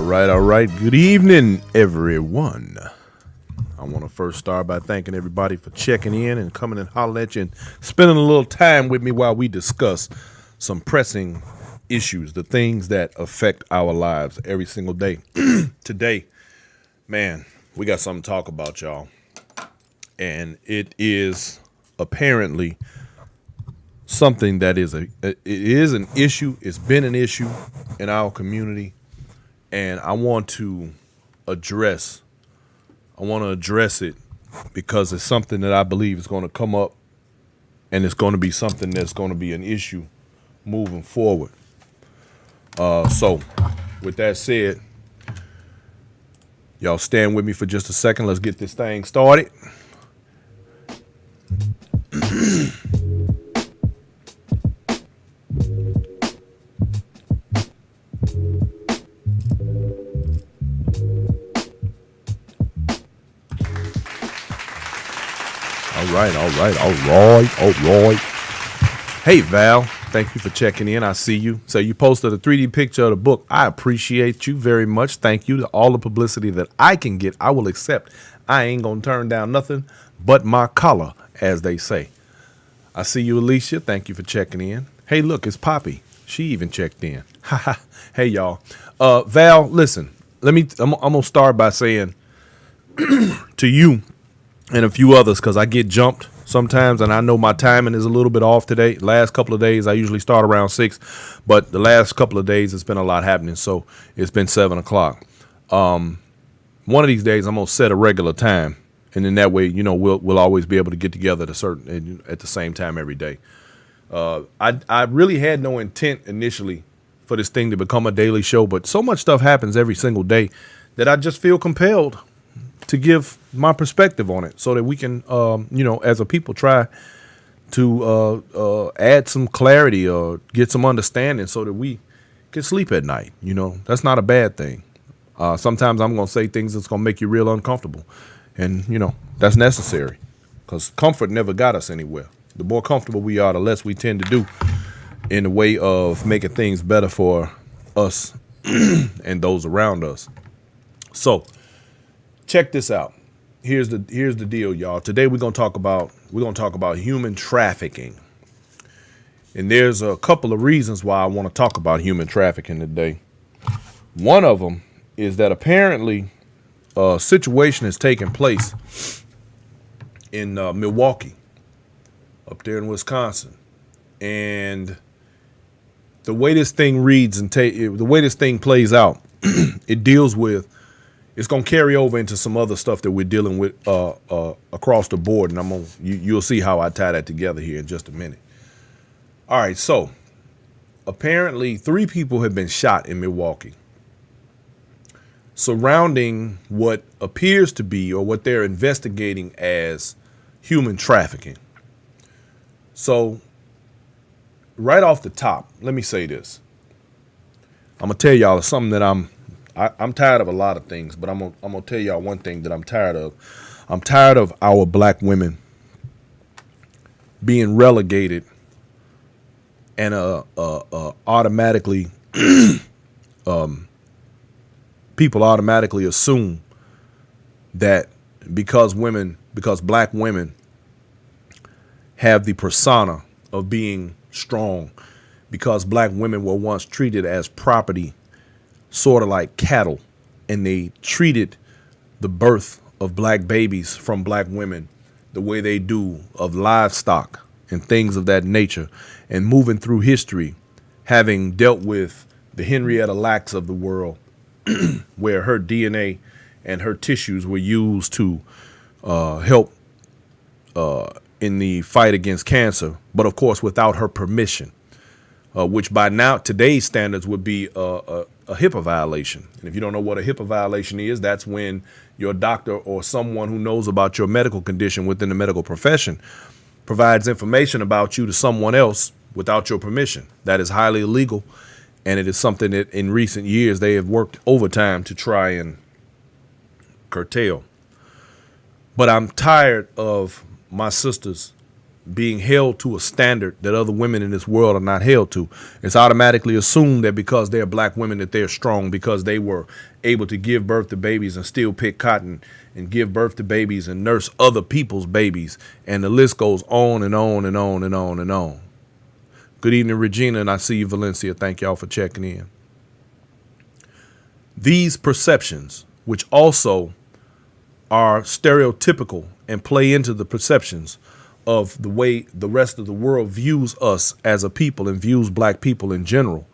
All right. Good evening, everyone. I want to first start by thanking everybody for checking in and coming and hollering at you and spending a little time with me while we discuss some pressing issues, the things that affect our lives every single day. Today, man, we got something to talk about, y'all. And it is apparently something that is it is an issue. It's been an issue in our community. And I want to address it because it's something that I believe is going to come up, and it's going to be something that's going to be an issue moving forward. So with that said, y'all stand with me for just a second. Let's get this thing started. All right. Hey, Val, thank you for checking in. I see you. So you posted a 3D picture of the book. I appreciate you very much. Thank you. All the publicity that I can get, I will accept. I ain't going to turn down nothing but my collar, as they say. I see you, Alicia. Thank you for checking in. Hey, look, it's Poppy. She even checked in. Hey, y'all. Val, listen, I'm going to start by saying to you and a few others, because I get jumped sometimes, and I know my timing is a little bit off today. Last couple of days, I usually start around 6, but the last couple of days, it's been a lot happening, so it's been 7 o'clock. One of these days, I'm going to set a regular time, and then that way, we'll always be able to get together at the same time every day. I really had no intent initially for this thing to become a daily show, but so much stuff happens every single day that I just feel compelled to give my perspective on it so that we can, as a people, try to add some clarity or get some understanding so that we can sleep at night. That's not a bad thing. Sometimes I'm going to say things that's going to make you real uncomfortable. And, that's necessary because comfort never got us anywhere. The more comfortable we are, the less we tend to do in the way of making things better for us and those around us. So, check this out. Here's the deal, y'all. Today we're gonna talk about human trafficking, and there's a couple of reasons why I want to talk about human trafficking today. One of them is that apparently a situation has taken place in Milwaukee, up there in Wisconsin, and the way this thing reads and the way this thing plays out, it deals with. It's going to carry over into some other stuff that we're dealing with across the board, and you'll see how I tie that together here in just a minute. All right, so apparently 3 people have been shot in Milwaukee surrounding what appears to be or what they're investigating as human trafficking. So right off the top, let me say this. I'm going to tell y'all something that I'm tired of a lot of things, but I'm gonna tell y'all one thing that I'm tired of. I'm tired of our black women being relegated and automatically people automatically assume that because black women have the persona of being strong, because black women were once treated as property, sort of like cattle, and they treated the birth of black babies from black women the way they do of livestock and things of that nature, and moving through history, having dealt with the Henrietta Lacks of the world, where her DNA and her tissues were used to help in the fight against cancer, but of course without her permission, which by now today's standards would be a HIPAA violation. And if you don't know what a HIPAA violation is, that's when your doctor or someone who knows about your medical condition within the medical profession provides information about you to someone else without your permission. That is highly illegal, and it is something that in recent years they have worked overtime to try and curtail. But I'm tired of my sisters being held to a standard that other women in this world are not held to. It's automatically assumed that because they're black women that they're strong, because they were able to give birth to babies and still pick cotton and give birth to babies and nurse other people's babies. And the list goes on and on and on and on and on. Good evening, Regina, and I see you, Valencia. Thank y'all for checking in. These perceptions, which also are stereotypical and play into the perceptions of the way the rest of the world views us as a people and views black people in general.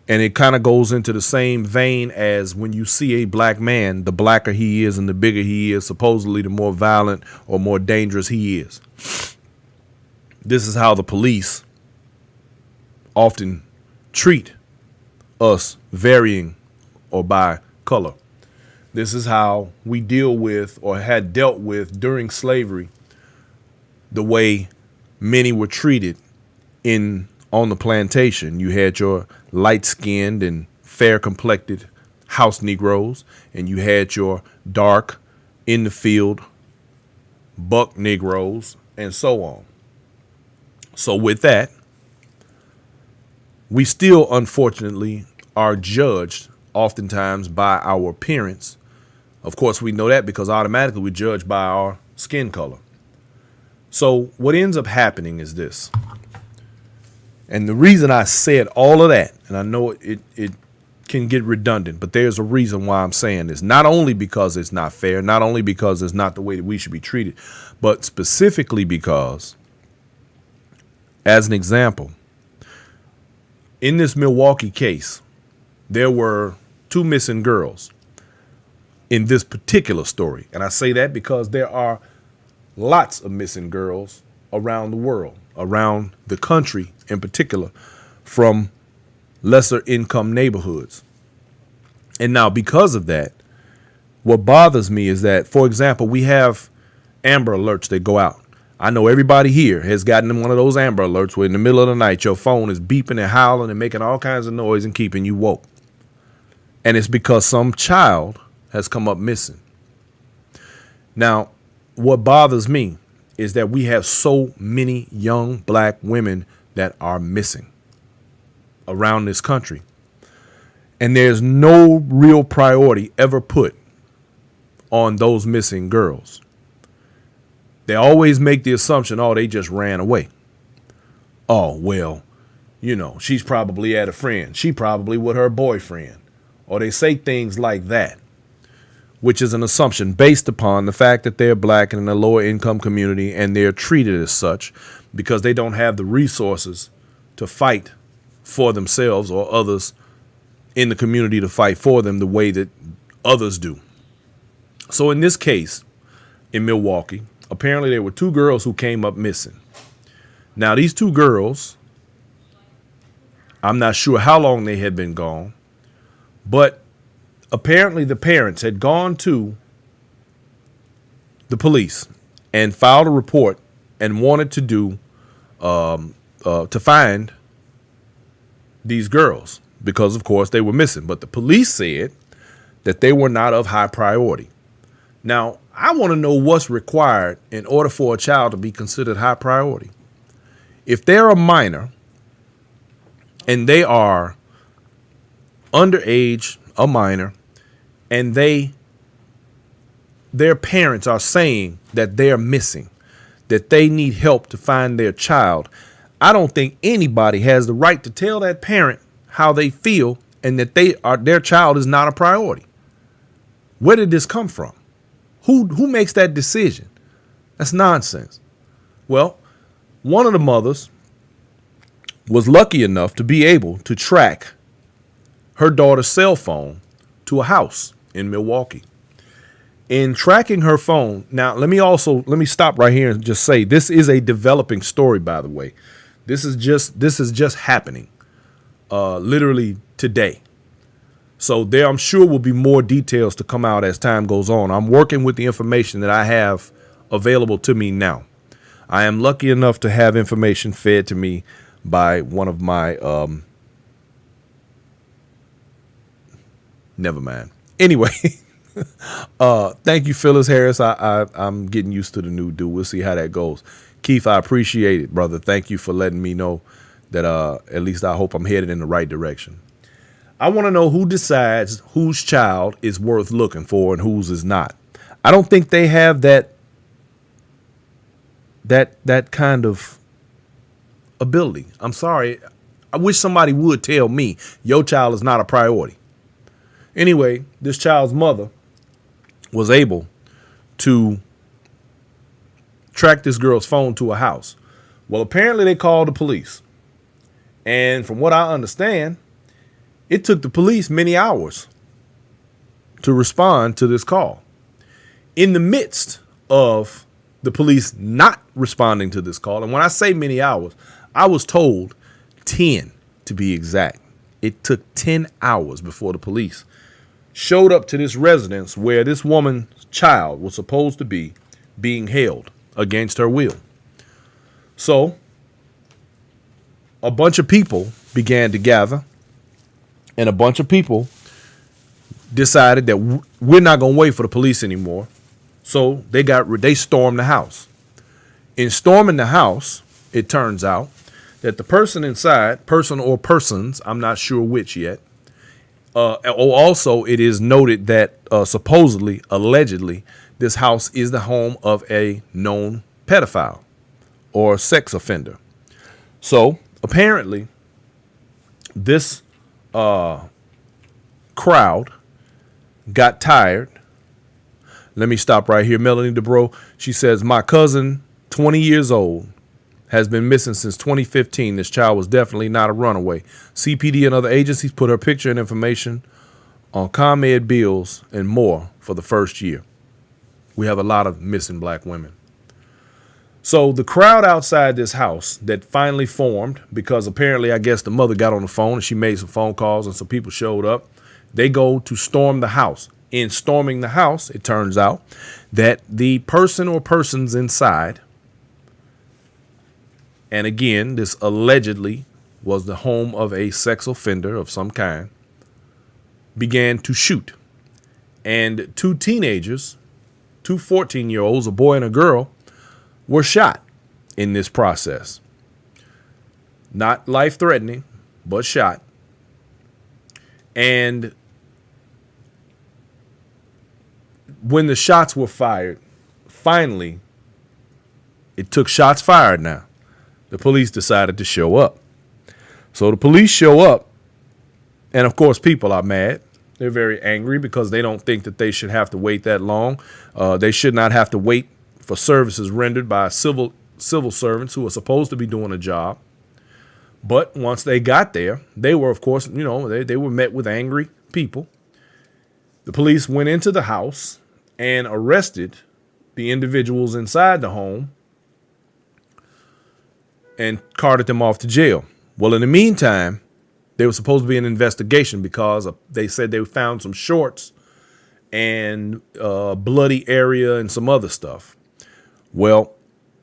And it kind of goes into the same vein as when you see a black man, the blacker he is and the bigger he is, supposedly the more violent or more dangerous he is. This is how the police often treat us, varying or by color. This is how we deal with or had dealt with during slavery the way many were treated on the plantation. You had your light-skinned and fair-complected house Negroes, and you had your dark, in the field, buck Negroes, and so on. So with that, we still, unfortunately, are judged oftentimes by our appearance. Of course, we know that because automatically we judge by our skin color. So what ends up happening is this. And the reason I said all of that, and I know it can get redundant, but there's a reason why I'm saying this. Not only because it's not fair, not only because it's not the way that we should be treated, but specifically because, as an example, in this Milwaukee case, there were 2 missing girls in this particular story. And I say that because there are lots of missing girls around the world, around the country in particular, from lesser income neighborhoods. And now because of that, what bothers me is that, for example, we have Amber Alerts that go out. I know everybody here has gotten one of those Amber Alerts where in the middle of the night your phone is beeping and howling and making all kinds of noise and keeping you woke. And it's because some child has come up missing. Now, what bothers me is that we have so many young black women that are missing around this country. And there's no real priority ever put on those missing girls. They always make the assumption, oh, they just ran away. Oh, well, she's probably at a friend. She probably with her boyfriend. Or they say things like that, which is an assumption based upon the fact that they're black and in a lower income community and they're treated as such because they don't have the resources to fight for themselves or others in the community to fight for them the way that others do. So in this case, in Milwaukee, apparently there were 2 girls who came up missing. Now, these 2 girls, I'm not sure how long they had been gone, but apparently the parents had gone to the police and filed a report and wanted to do to find these girls because, of course, they were missing. But the police said that they were not of high priority. Now, I want to know what's required in order for a child to be considered high priority. If they're a minor and they are underage, a minor, and their parents are saying that they're missing, that they need help to find their child, I don't think anybody has the right to tell that parent how they feel and that their child is not a priority. Where did this come from? Who makes that decision? That's nonsense. Well, one of the mothers was lucky enough to be able to track her daughter's cell phone to a house in Milwaukee. In tracking her phone, now let me stop right here and just say this is a developing story, by the way. This is just happening literally today. So there, I'm sure, will be more details to come out as time goes on. I'm working with the information that I have available to me now. I am lucky enough to have information fed to me by one of my never mind. Anyway, thank you, Phyllis Harris. I'm getting used to the new do. We'll see how that goes. Keith, I appreciate it, brother. Thank you for letting me know that at least I hope I'm headed in the right direction. I want to know who decides whose child is worth looking for and whose is not. I don't think they have that kind of ability. I'm sorry. I wish somebody would tell me your child is not a priority. Anyway, this child's mother was able to track this girl's phone to a house. Well, apparently they called the police. And from what I understand, it took the police many hours to respond to this call. In the midst of the police not responding to this call, and when I say many hours, I was told 10 to be exact. It took 10 hours before the police showed up to this residence where this woman's child was supposed to be being held against her will. So a bunch of people began to gather, and a bunch of people decided that we're not going to wait for the police anymore. So they stormed the house. In storming the house, it turns out that the person inside, person or persons, I'm not sure which yet. Also, it is noted that supposedly, allegedly, this house is the home of a known pedophile or sex offender. So apparently, this crowd got tired. Let me stop right here. Melanie DeBro, she says, my cousin, 20 years old, has been missing since 2015. This child was definitely not a runaway. CPD and other agencies put her picture and information on ComEd bills and more for the first year. We have a lot of missing black women. So the crowd outside this house that finally formed, because apparently I guess the mother got on the phone and she made some phone calls and some people showed up. They go to storm the house. In storming the house, it turns out that the person or persons inside, and again, this allegedly was the home of a sex offender of some kind, began to shoot. And two teenagers, two 14-year-olds, a boy and a girl, were shot in this process. Not life-threatening, but shot. And when the shots were fired, finally, it took shots fired now. The police decided to show up. So the police show up, and of course, people are mad. They're very angry because they don't think that they should have to wait that long. They should not have to wait for services rendered by civil servants who are supposed to be doing a job. But once they got there, they were, of course, they were met with angry people. The police went into the house and arrested the individuals inside the home and carted them off to jail. Well, in the meantime, there was supposed to be an investigation because they said they found some shorts and bloody area and some other stuff. Well,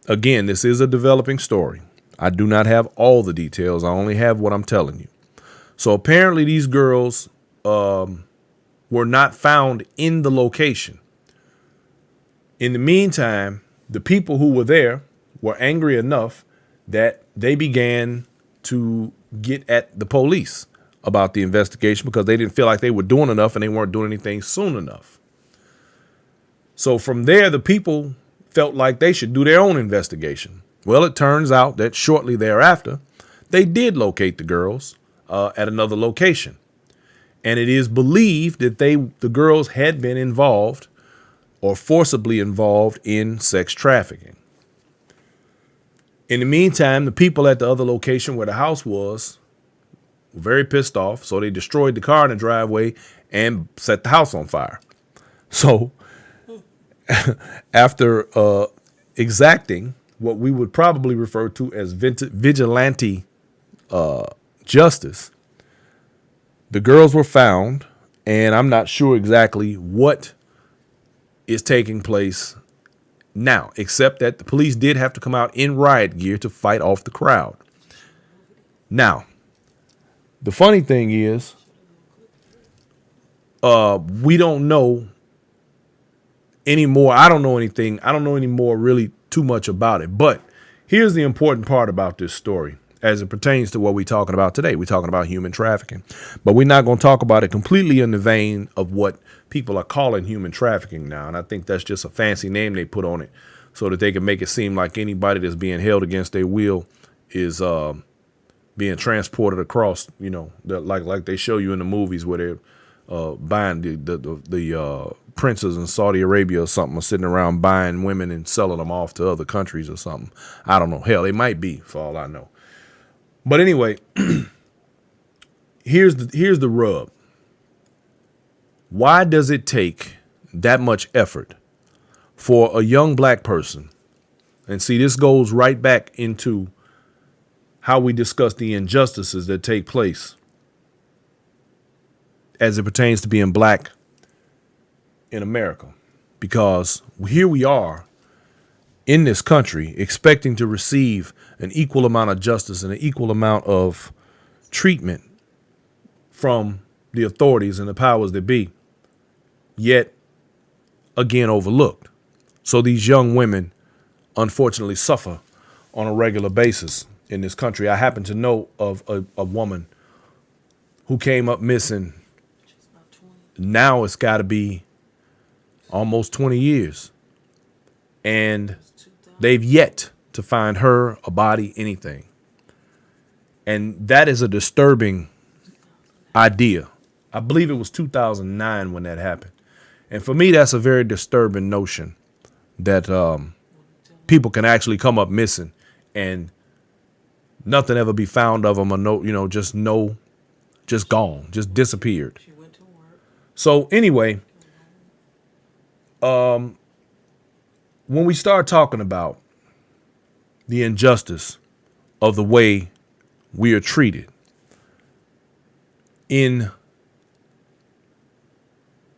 again, this is a developing story. I do not have all the details. I only have what I'm telling you. So apparently these girls were not found in the location. In the meantime, the people who were there were angry enough that they began to get at the police about the investigation because they didn't feel like they were doing enough and they weren't doing anything soon enough. So from there, the people felt like they should do their own investigation. Well, it turns out that shortly thereafter, they did locate the girls at another location. And it is believed that the girls had been involved or forcibly involved in sex trafficking. In the meantime, the people at the other location where the house was were very pissed off, so they destroyed the car in the driveway and set the house on fire. So after exacting what we would probably refer to as vigilante justice, the girls were found, and I'm not sure exactly what is taking place now, except that the police did have to come out in riot gear to fight off the crowd. Now, the funny thing is, we don't know anymore. I don't know anything. I don't know anymore really too much about it. But Here's the important part about this story as it pertains to what we're talking about today. We're talking about human trafficking, but we're not going to talk about it completely in the vein of what people are calling human trafficking now. And I think that's just a fancy name they put on it so that they can make it seem like anybody that's being held against their will is being transported across, like they show you in the movies where they're buying the princes in Saudi Arabia or something are sitting around buying women and selling them off to other countries or something. I don't know. Hell, they might be for all I know. But anyway, here's the rub. Why does it take that much effort for a young black person? And see, this goes right back into how we discuss the injustices that take place as it pertains to being black in America. Because here we are in this country expecting to receive an equal amount of justice and an equal amount of treatment from the authorities and the powers that be, yet again overlooked. So these young women unfortunately suffer on a regular basis in this country. I happen to know of a woman who came up missing. Now it's got to be almost 20 years. And they've yet to find her, a body, anything. And that is a disturbing idea. I believe it was 2009 when that happened. And for me, that's a very disturbing notion that people can actually come up missing and nothing ever be found of them, or just gone, just disappeared. So anyway, when we start talking about the injustice of the way we are treated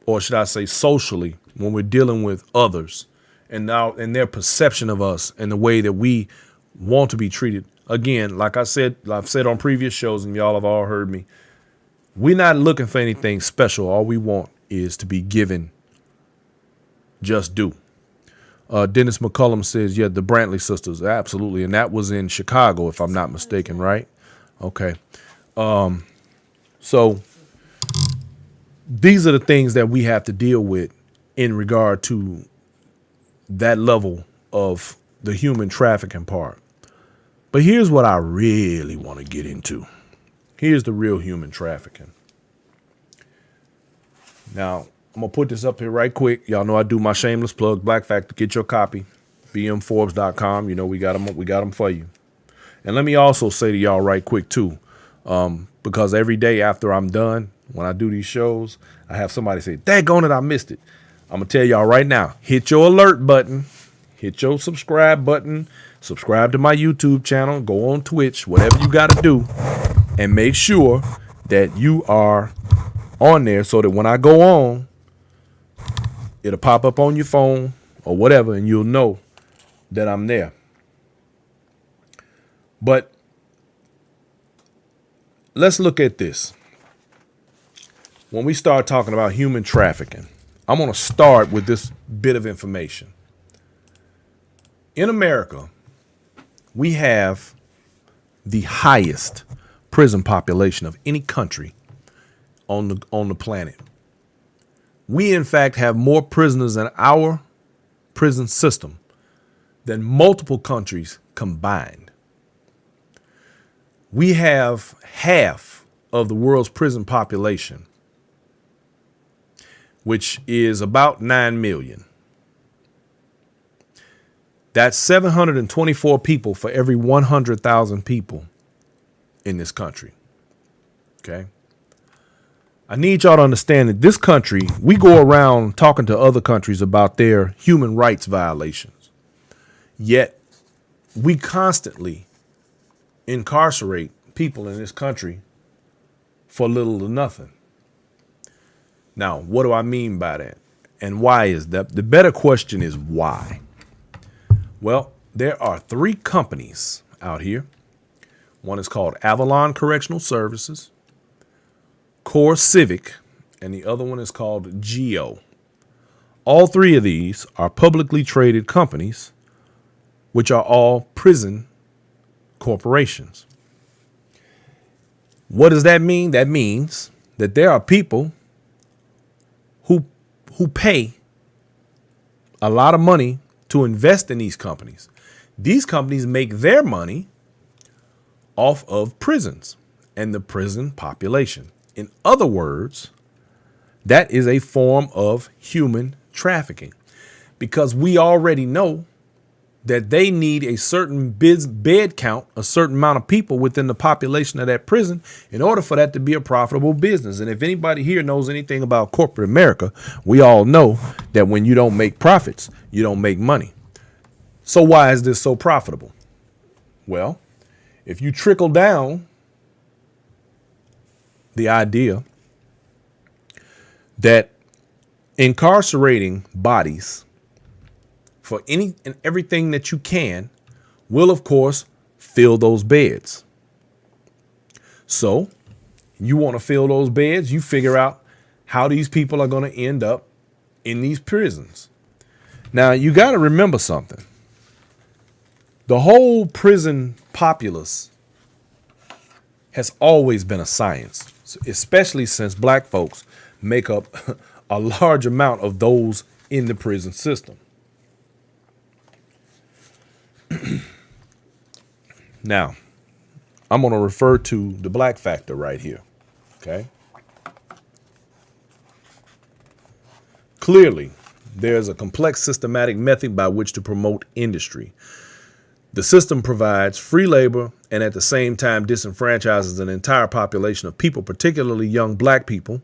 or should I say socially, when we're dealing with others and their perception of us and the way that we want to be treated. Again, like I've said on previous shows, and y'all have all heard me, we're not looking for anything special. All we want is to be given just due. Dennis McCullum says, yeah, the Brantley sisters. Absolutely. And that was in Chicago, if I'm not mistaken, right? Okay. So these are the things that we have to deal with in regard to that level of the human trafficking part. But here's what I really want to get into. Here's the real human trafficking. Now, I'm going to put this up here right quick. Y'all know I do my shameless plug, Black Factor. Get your copy, bmforbes.com. We got them for you. And let me also say to y'all right quick, too, because every day after I'm done, when I do these shows, I have somebody say, daggone it, I missed it. I'm going to tell y'all right now, hit your alert button, hit your subscribe button, subscribe to my YouTube channel, go on Twitch, whatever you got to do, and make sure that you are on there so that when I go on, it'll pop up on your phone or whatever, and you'll know that I'm there. But let's look at this. When we start talking about human trafficking, I'm going to start with this bit of information. In America, we have the highest prison population of any country on the planet. We, in fact, have more prisoners in our prison system than multiple countries combined. We have half of the world's prison population, which is about 9 million. That's 724 people for every 100,000 people in this country. Okay. I need y'all to understand that this country, we go around talking to other countries about their human rights violations. Yet we constantly incarcerate people in this country for little to nothing. Now, what do I mean by that? And why is that? The better question is why. Well, there are 3 companies out here. One is called Avalon Correctional Services, Core Civic, and the other one is called Geo. All 3 of these are publicly traded companies which are all prison corporations. What does that mean? That means that there are people who pay a lot of money to invest in these companies. These companies make their money off of prisons and the prison population. In other words, that is a form of human trafficking, because we already know that they need a certain bed count, a certain amount of people within the population of that prison in order for that to be a profitable business. And if anybody here knows anything about corporate America, we all know that when you don't make profits, you don't make money. So why is this so profitable? Well, if you trickle down the idea that incarcerating bodies for any and everything that you can will, of course, fill those beds. So you want to fill those beds, you figure out how these people are going to end up in these prisons. Now, you got to remember something. The whole prison populace has always been a science, especially since black folks make up a large amount of those in the prison system. Now, I'm going to refer to the black factor right here. Okay. Clearly, there's a complex systematic method by which to promote industry. The system provides free labor and at the same time disenfranchises an entire population of people, particularly young black people,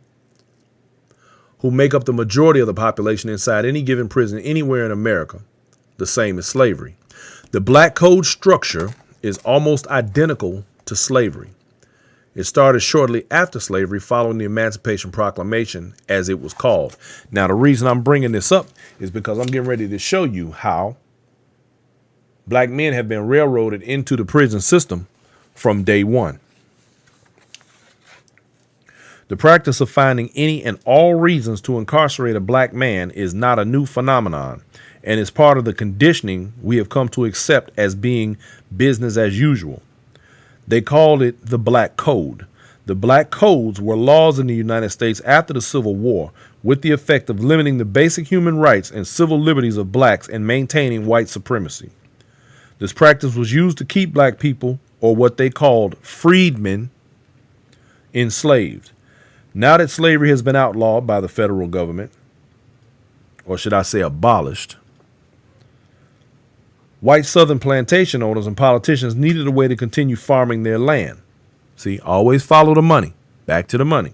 who make up the majority of the population inside any given prison anywhere in America, the same as slavery. The black code structure is almost identical to slavery. It started shortly after slavery, following the Emancipation Proclamation, as it was called. Now, the reason I'm bringing this up is because I'm getting ready to show you how black men have been railroaded into the prison system from day one. The practice of finding any and all reasons to incarcerate a black man is not a new phenomenon, and is part of the conditioning we have come to accept as being business as usual. They called it the Black Code. The Black Codes were laws in the United States after the Civil War with the effect of limiting the basic human rights and civil liberties of blacks and maintaining white supremacy. This practice was used to keep black people, or what they called freedmen, enslaved. Now that slavery has been outlawed by the federal government, or should I say abolished, white Southern plantation owners and politicians needed a way to continue farming their land. See, always follow the money. Back to the money.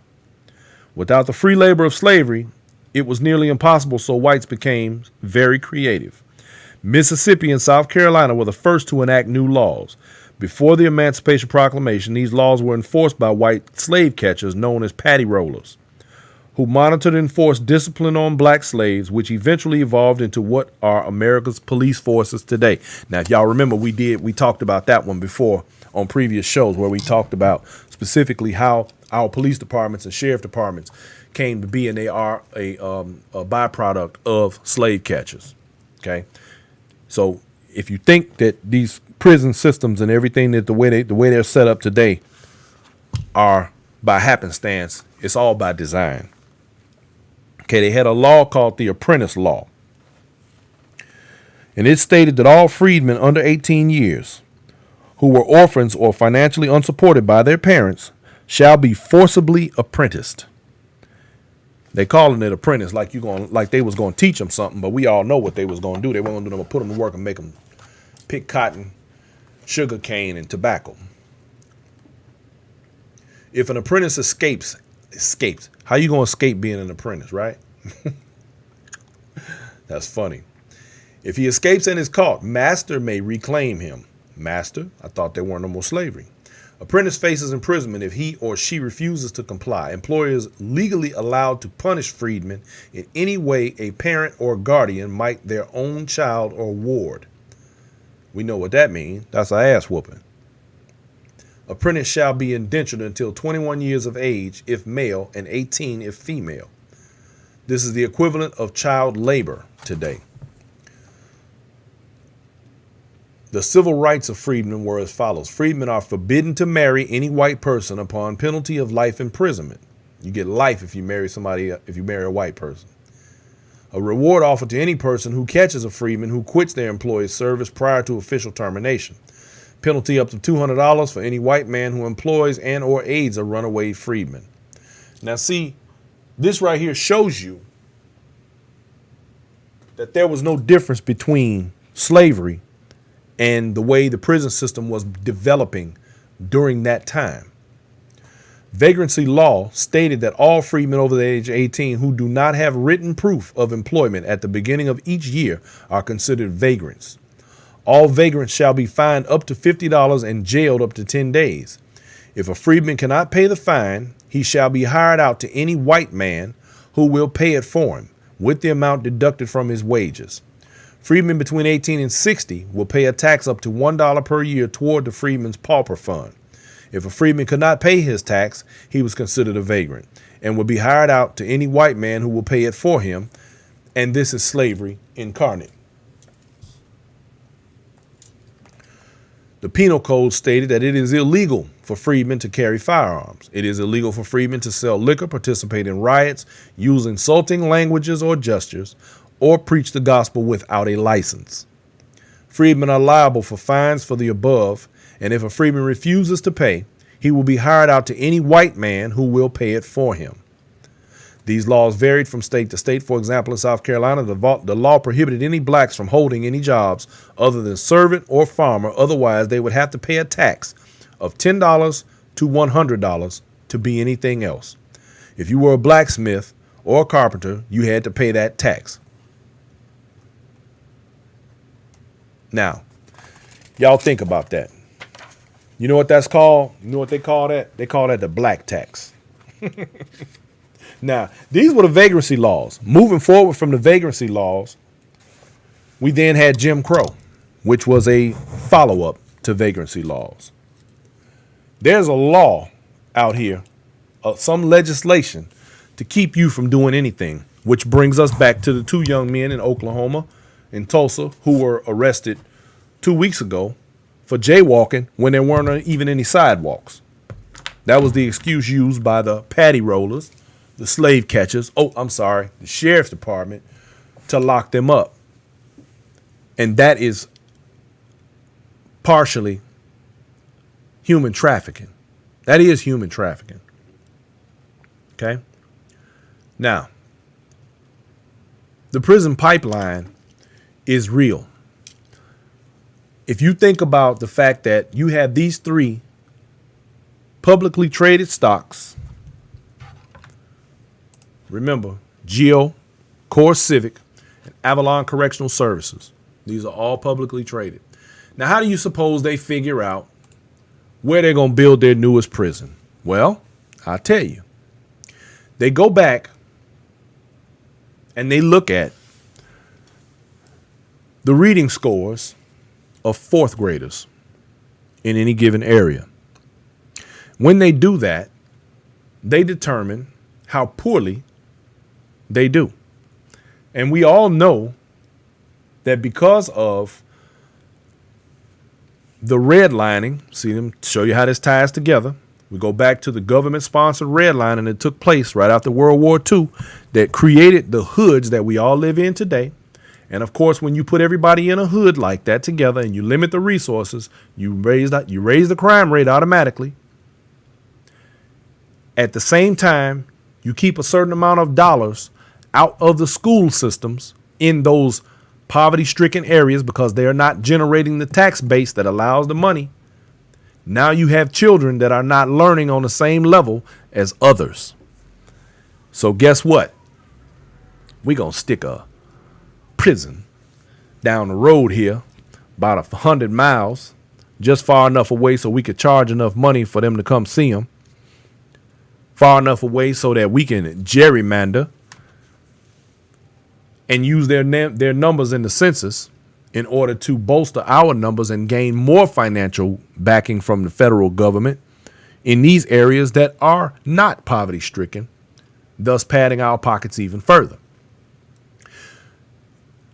Without the free labor of slavery, it was nearly impossible, so whites became very creative. Mississippi and South Carolina were the first to enact new laws. Before the Emancipation Proclamation, these laws were enforced by white slave catchers known as paddy rollers, who monitored and enforced discipline on black slaves, which eventually evolved into what are America's police forces today. Now, if y'all remember, we talked about that one before on previous shows, where we talked about specifically how our police departments and sheriff departments came to be, and they are a byproduct of slave catchers. Okay, so if you think that these prison systems and everything, that the way they're set up today are by happenstance, it's all by design. Okay, they had a law called the Apprentice Law, and it stated that all freedmen under 18 years who were orphans or financially unsupported by their parents shall be forcibly apprenticed. They calling it apprentice like they was going to teach them something, but we all know what they was going to do. They weren't going to do them, put them to work and make them pick cotton, sugar cane, and tobacco. If an apprentice escapes, how you going to escape being an apprentice, right? That's funny. If he escapes and is caught, master may reclaim him. Master, I thought there weren't no more slavery. Apprentice faces imprisonment if he or she refuses to comply. Employers legally allowed to punish freedmen in any way a parent or guardian might their own child or ward. We know what that means. That's an ass whooping. Apprentice shall be indentured until 21 years of age if male and 18 if female. This is the equivalent of child labor today. The civil rights of freedmen were as follows. Freedmen are forbidden to marry any white person upon penalty of life imprisonment. You get life if you marry a white person. A reward offered to any person who catches a freedman who quits their employee's service prior to official termination. Penalty up to $200 for any white man who employs and or aids a runaway freedman. Now see, this right here shows you that there was no difference between slavery and the way the prison system was developing during that time. Vagrancy law stated that all freedmen over the age of 18 who do not have written proof of employment at the beginning of each year are considered vagrants. All vagrants shall be fined up to $50 and jailed up to 10 days. If a freedman cannot pay the fine, he shall be hired out to any white man who will pay it for him, with the amount deducted from his wages. Freedmen between 18 and 60 will pay a tax up to $1 per year toward the freedman's pauper fund. If a freedman could not pay his tax, he was considered a vagrant and would be hired out to any white man who will pay it for him. And this is slavery incarnate. The Penal Code stated that it is illegal for freedmen to carry firearms. It is illegal for freedmen to sell liquor, participate in riots, use insulting languages or gestures, or preach the gospel without a license. Freedmen are liable for fines for the above, and if a freedman refuses to pay, he will be hired out to any white man who will pay it for him. These laws varied from state to state. For example, in South Carolina, the law prohibited any blacks from holding any jobs other than servant or farmer. Otherwise, they would have to pay a tax of $10 to $100 to be anything else. If you were a blacksmith or a carpenter, you had to pay that tax. Now, y'all think about that. You know what that's called? You know what they call that? They call that the black tax. Now, these were the vagrancy laws. Moving forward from the vagrancy laws, we then had Jim Crow, which was a follow-up to vagrancy laws. There's a law out here, some legislation to keep you from doing anything, which brings us back to the two young men in Oklahoma, in Tulsa, who were arrested 2 weeks ago for jaywalking when there weren't even any sidewalks. That was the excuse used by the patty rollers, the slave catchers, the sheriff's department, to lock them up. And that is partially human trafficking. That is human trafficking. Okay? Now, the prison pipeline is real. If you think about the fact that you have these three publicly traded stocks, remember, Geo, Core Civic, and Avalon Correctional Services. These are all publicly traded. Now, how do you suppose they figure out where they're going to build their newest prison? Well, I'll tell you. They go back and they look at the reading scores of fourth graders in any given area. When they do that, they determine how poorly they do. And we all know that because of the redlining, see them show you how this ties together. We go back to the government-sponsored redlining that took place right after World War II that created the hoods that we all live in today. And of course, when you put everybody in a hood like that together and you limit the resources, you raise the crime rate automatically. At the same time, you keep a certain amount of dollars out of the school systems in those poverty-stricken areas because they are not generating the tax base that allows the money. Now you have children that are not learning on the same level as others. So guess what? We're going to stick a prison down the road here, about 100 miles, just far enough away so we could charge enough money for them to come see them. Far enough away so that we can gerrymander and use their numbers in the census in order to bolster our numbers and gain more financial backing from the federal government in these areas that are not poverty stricken, thus padding our pockets even further.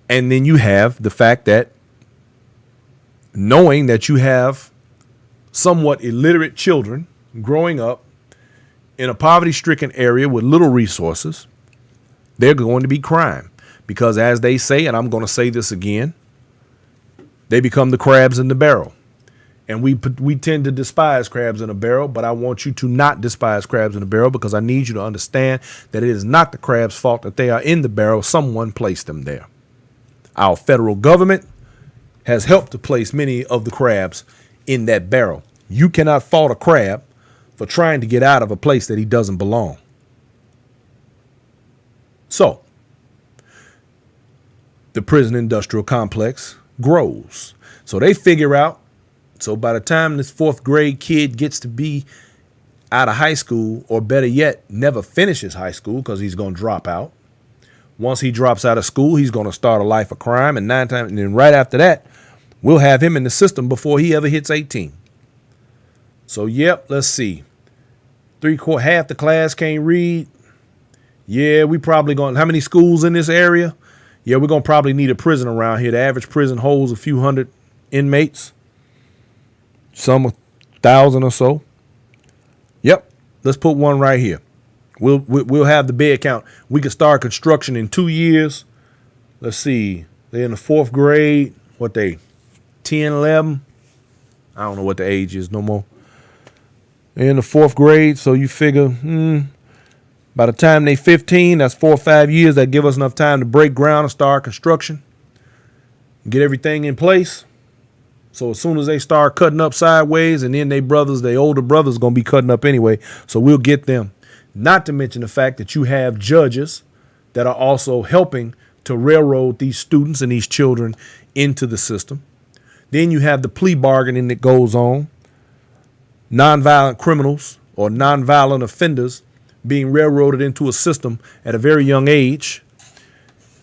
And then you have the fact that knowing that you have somewhat illiterate children growing up in a poverty-stricken area with little resources, they're going to be crime. Because as they say, and I'm going to say this again, they become the crabs in the barrel. And we tend to despise crabs in a barrel, but I want you to not despise crabs in a barrel, because I need you to understand that it is not the crab's fault that they are in the barrel. Someone placed them there. Our federal government has helped to place many of the crabs in that barrel. You cannot fault a crab for trying to get out of a place that he doesn't belong. So, the prison industrial complex grows. So they figure out, so by the time this fourth grade kid gets to be out of high school, or better yet, never finishes high school because he's going to drop out. Once he drops out of school, he's going to start a life of crime. And then right after that, we'll have him in the system before he ever hits 18. So, yep, let's see. Half the class can't read. Yeah, we probably going, how many schools in this area? Yeah, we're going to probably need a prison around here. The average prison holds a few hundred inmates. Some 1,000 or so. Yep, let's put one right here. We'll have the bed count. We can start construction in 2 years. Let's see. They're in the fourth grade. What they, 10, 11? I don't know what the age is no more. They're in the fourth grade, so you figure, by the time they 15, that's 4 or 5 years. That give us enough time to break ground and start construction. Get everything in place. So as soon as they start cutting up sideways, and then their older brothers going to be cutting up anyway. So we'll get them. Not to mention the fact that you have judges that are also helping to railroad these students and these children into the system. Then you have the plea bargaining that goes on. Nonviolent criminals or nonviolent offenders being railroaded into a system at a very young age.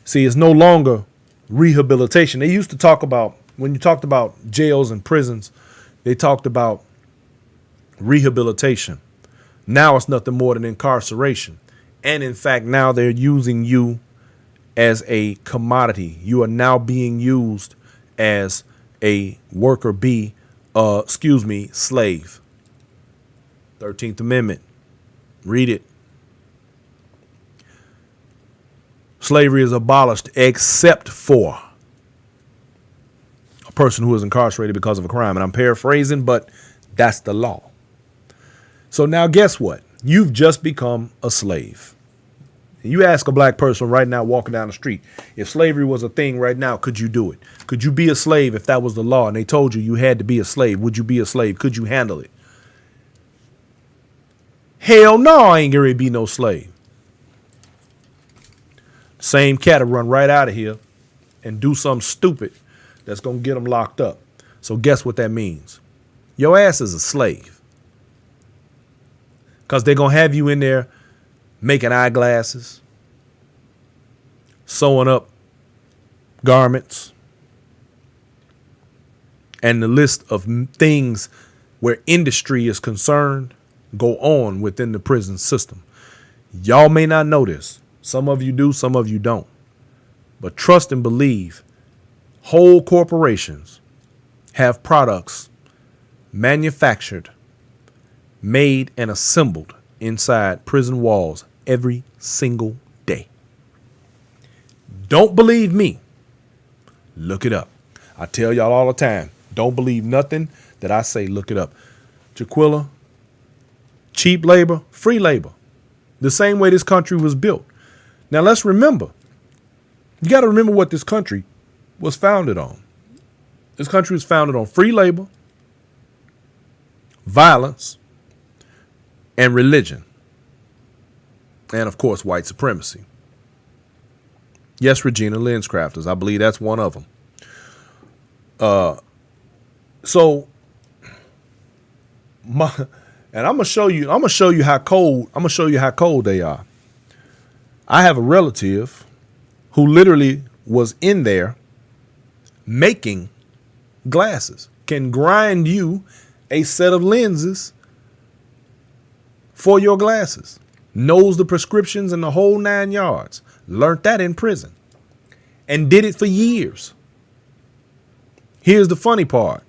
See, it's no longer rehabilitation. They used to talk about, when you talked about jails and prisons, they talked about rehabilitation. Now it's nothing more than incarceration. And in fact, now they're using you as a commodity. You are now being used as a worker bee, slave. 13th Amendment. Read it. Slavery is abolished except for a person who is incarcerated because of a crime. And I'm paraphrasing, but that's the law. So now guess what? You've just become a slave. You ask a black person right now walking down the street, if slavery was a thing right now, could you do it? Could you be a slave if that was the law and they told you you had to be a slave? Would you be a slave? Could you handle it? Hell no, I ain't gonna be no slave. Same cat will run right out of here and do something stupid that's gonna get them locked up. So guess what that means? Your ass is a slave. Because they're gonna have you in there making eyeglasses, sewing up garments, and the list of things where industry is concerned go on within the prison system. Y'all may not know this. Some of you do, some of you don't. But trust and believe, whole corporations have products manufactured, made, and assembled inside prison walls every single day. Don't believe me? Look it up. I tell y'all all the time, don't believe nothing that I say. Look it up. Jaquilla, cheap labor, free labor. The same way this country was built. Now let's remember, you got to remember what this country was founded on. This country was founded on free labor, violence, and religion. And of course, white supremacy. Yes, Regina Lens crafters. I believe that's one of them. And I'm gonna show you how cold they are. I have a relative who literally was in there making glasses, can grind you a set of lenses for your glasses, knows the prescriptions and the whole 9 yards. Learned that in prison and did it for years. Here's the funny part.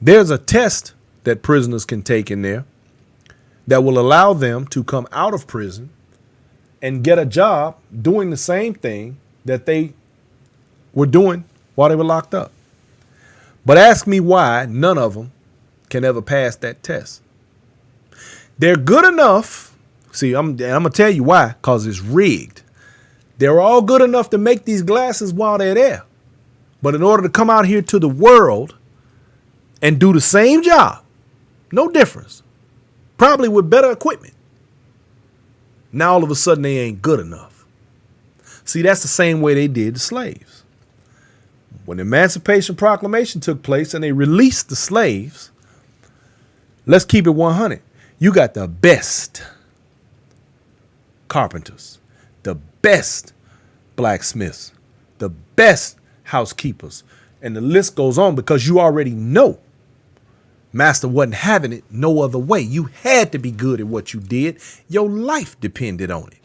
There's a test that prisoners can take in there that will allow them to come out of prison and get a job doing the same thing that they were doing while they were locked up. But ask me why none of them can ever pass that test. They're good enough. See, I'm going to tell you why, because it's rigged. They're all good enough to make these glasses while they're there. But in order to come out here to the world and do the same job, no difference, probably with better equipment, now all of a sudden they ain't good enough. See, that's the same way they did the slaves. When the Emancipation Proclamation took place and they released the slaves, let's keep it 100. You got the best carpenters, the best blacksmiths, the best housekeepers, and the list goes on because you already know Master wasn't having it no other way. You had to be good at what you did. Your life depended on it.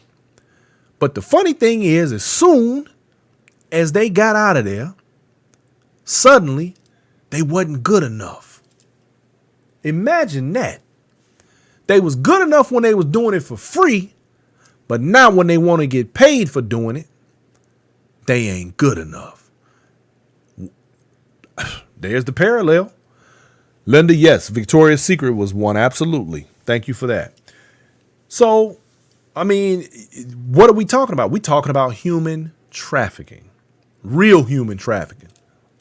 But the funny thing is, as soon as they got out of there, suddenly they wasn't good enough. Imagine that. They was good enough when they was doing it for free, but now when they want to get paid for doing it, they ain't good enough. There's the parallel. Linda, yes, Victoria's Secret was one. Absolutely. Thank you for that. So, I mean, what are we talking about? We're talking about human trafficking, real human trafficking.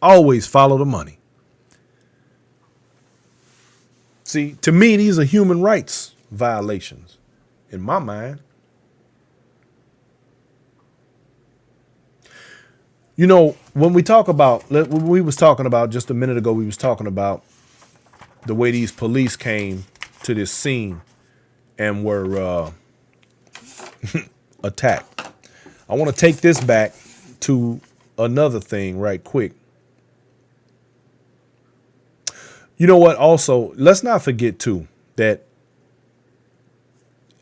Always follow the money. See, to me, these are human rights violations in my mind. You know, when we talk about, we was talking about just a minute ago, we was talking about the way these police came to this scene and were attacked. I want to take this back to another thing right quick. You know what? Also, let's not forget, too, that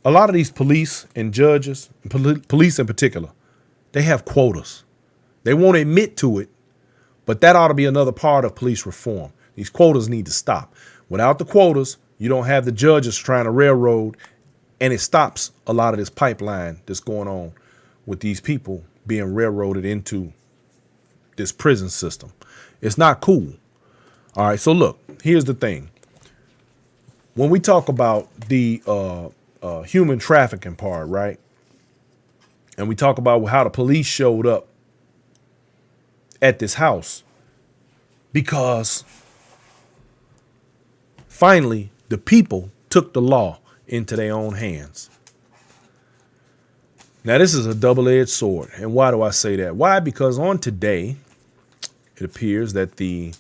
a lot of these police and judges, police in particular, they have quotas. They won't admit to it, but that ought to be another part of police reform. These quotas need to stop. Without the quotas, you don't have the judges trying to railroad, and it stops a lot of this pipeline that's going on with these people being railroaded into this prison system. It's not cool. All right, so look, here's the thing. When we talk about the human trafficking part, right, and we talk about how the police showed up at this house because finally the people took the law into their own hands. Now, this is a double-edged sword. And why do I say that? Why? Because on today, it appears that is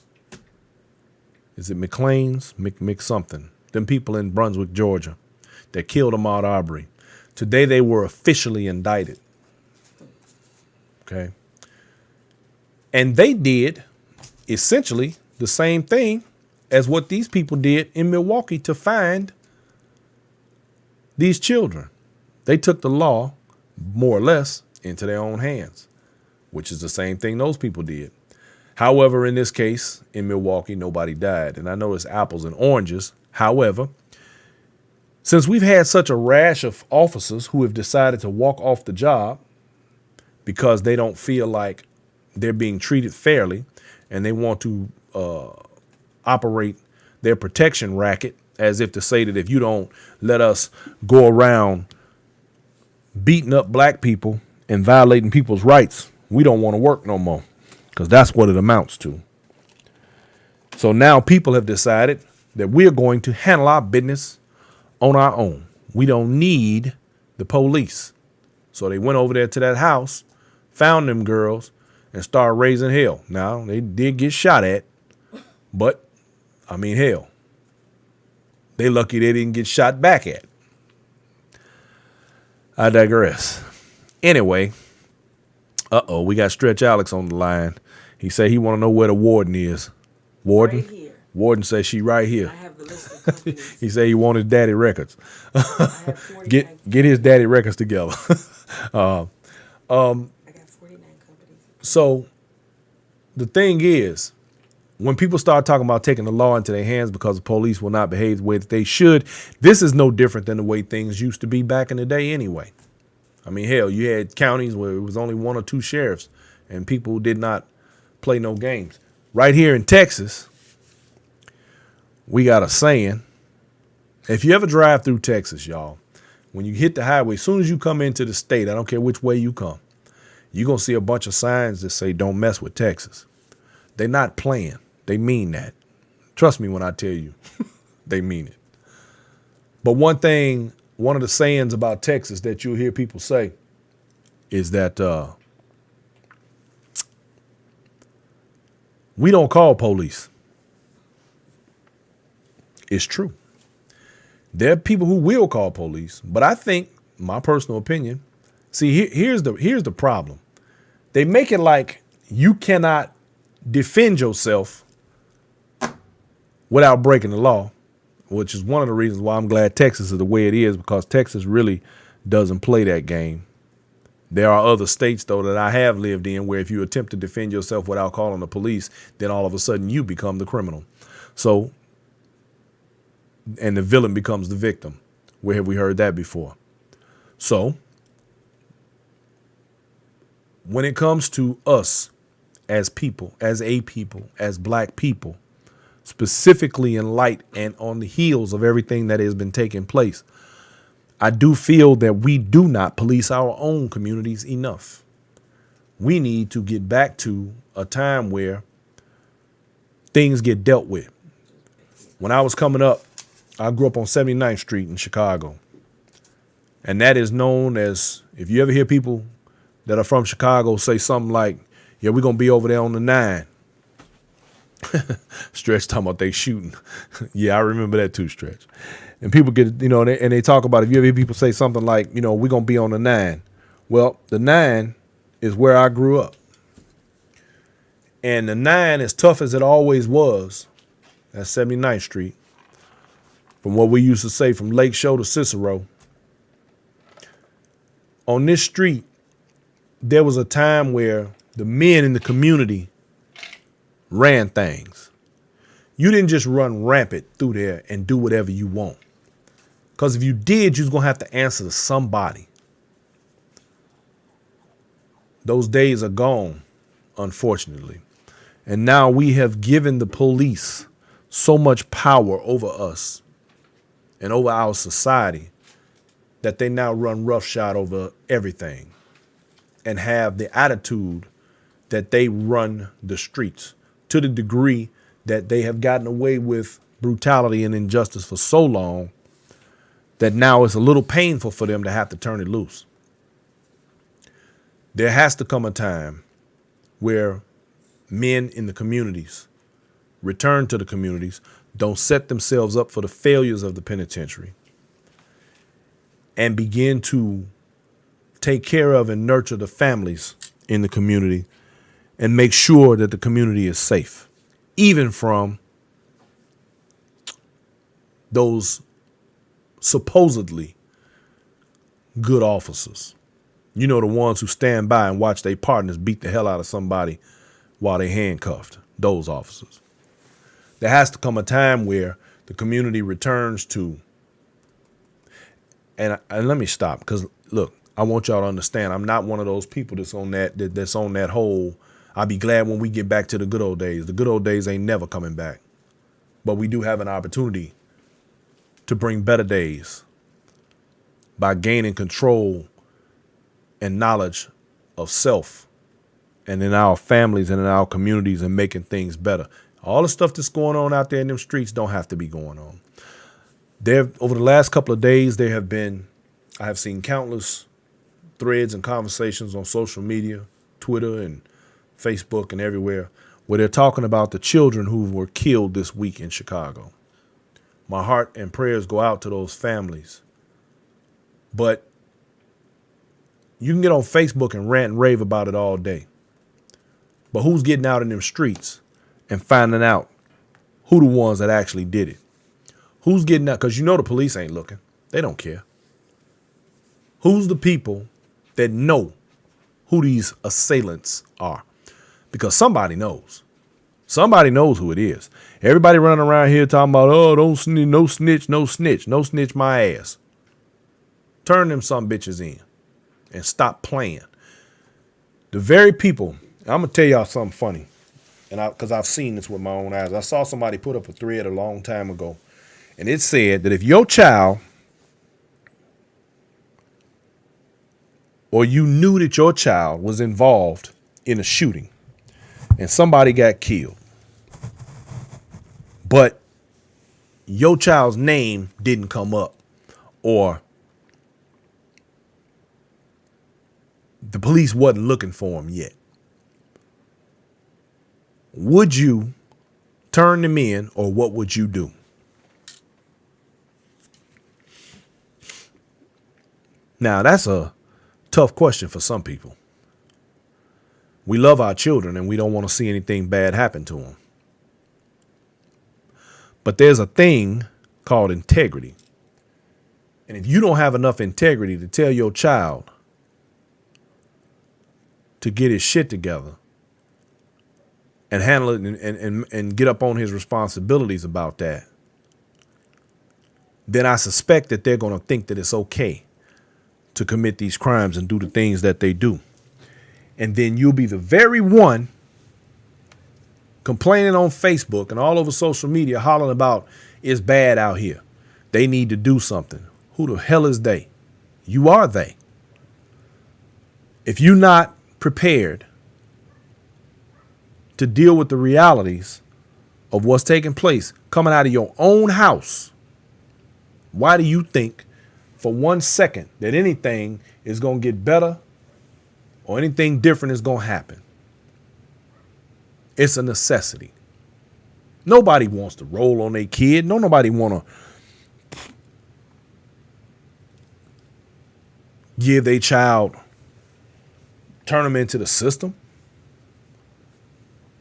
it McLean's? Mc something. Them people in Brunswick, Georgia, that killed Ahmaud Arbery. Today, they were officially indicted. Okay. And they did essentially the same thing as what these people did in Milwaukee to find these children. They took the law, more or less, into their own hands, which is the same thing those people did. However, in this case, in Milwaukee, nobody died. And I know it's apples and oranges. However, since we've had such a rash of officers who have decided to walk off the job because they don't feel like they're being treated fairly and they want to operate their protection racket as if to say that if you don't let us go around beating up black people and violating people's rights, we don't want to work no more, because that's what it amounts to. So now people have decided that we're going to handle our business on our own. We don't need the police. So they went over there to that house, found them girls, and started raising hell. Now, they did get shot at, but, I mean, hell, they lucky they didn't get shot back at. I digress. Anyway, we got Stretch Alex on the line. He said he want to know where the warden is. Warden? Right here. Warden says she right here. I have the list of companies. He said he wanted daddy records. I have 49. Get his daddy records together. I got 49 companies. So the thing is, when people start talking about taking the law into their hands because the police will not behave the way that they should, this is no different than the way things used to be back in the day anyway. I mean, hell, you had counties where it was only one or two sheriffs and people did not play no games. Right here in Texas, we got a saying. If you ever drive through Texas, y'all, when you hit the highway, as soon as you come into the state, I don't care which way you come, you're going to see a bunch of signs that say, don't mess with Texas. They're not playing. They mean that. Trust me when I tell you, they mean it. But one of the sayings about Texas that you'll hear people say is that we don't call police. It's true. There are people who will call police, but I think, my personal opinion, see, here's the problem. They make it like you cannot defend yourself without breaking the law, which is one of the reasons why I'm glad Texas is the way it is, because Texas really doesn't play that game. There are other states, though, that I have lived in where if you attempt to defend yourself without calling the police, then all of a sudden you become the criminal. So, and the villain becomes the victim. Where have we heard that before? So, when it comes to us as people, as black people, specifically in light and on the heels of everything that has been taking place, I do feel that we do not police our own communities enough. We need to get back to a time where things get dealt with. When I was coming up, I grew up on 79th Street in Chicago. And that is known as, if you ever hear people that are from Chicago say something like, yeah, we're going to be over there on the 9. Stretch talking about they shooting. Yeah, I remember that too, Stretch. And people get, and they talk about, if you ever hear people say something like, we're going to be on the 9. Well, the 9 is where I grew up. And the 9, as tough as it always was, at 79th Street, from what we used to say from Lake Show to Cicero, on this street, there was a time where the men in the community ran things. You didn't just run rampant through there and do whatever you want. Because if you did, you was going to have to answer to somebody. Those days are gone, unfortunately. And now we have given the police so much power over us and over our society that they now run roughshod over everything and have the attitude that they run the streets, to the degree that they have gotten away with brutality and injustice for so long that now it's a little painful for them to have to turn it loose. There has to come a time where men in the communities return to the communities, don't set themselves up for the failures of the penitentiary, and begin to take care of and nurture the families in the community and make sure that the community is safe, even from those supposedly good officers. The ones who stand by and watch their partners beat the hell out of somebody while they handcuffed, those officers. There has to come a time where the community returns to, and let me stop, because look, I want y'all to understand, I'm not one of those people that's on that whole, I'll be glad when we get back to the good old days. The good old days ain't never coming back. But we do have an opportunity to bring better days by gaining control and knowledge of self and in our families and in our communities and making things better. All the stuff that's going on out there in them streets don't have to be going on. Over the last couple of days, I have seen countless threads and conversations on social media, Twitter and Facebook and everywhere, where they're talking about the children who were killed this week in Chicago. My heart and prayers go out to those families. But you can get on Facebook and rant and rave about it all day. But who's getting out in them streets and finding out who the ones that actually did it? Who's getting out? Because the police ain't looking. They don't care. Who's the people that know who these assailants are? Because somebody knows. Somebody knows who it is. Everybody running around here talking about, oh, don't snitch, no snitch, no snitch, no snitch my ass. Turn them some bitches in and stop playing. The very people, I'm going to tell y'all something funny, and because I've seen this with my own eyes. I saw somebody put up a thread a long time ago, and it said that if your child or you knew that your child was involved in a shooting and somebody got killed, but your child's name didn't come up, or the police wasn't looking for him yet, would you turn them in, or what would you do? Now, that's a tough question for some people. We love our children and we don't want to see anything bad happen to them. But there's a thing called integrity. And if you don't have enough integrity to tell your child to get his shit together and handle it and get up on his responsibilities about that, then I suspect that they're going to think that it's okay to commit these crimes and do the things that they do. And then you'll be the very one complaining on Facebook and all over social media, hollering about it's bad out here. They need to do something. Who the hell is they? You are they. If you're not prepared to deal with the realities of what's taking place coming out of your own house, why do you think for 1 second that anything is going to get better or anything different is going to happen? It's a necessity. Nobody wants to roll on their kid. Nobody want to give their child, turn them into the system.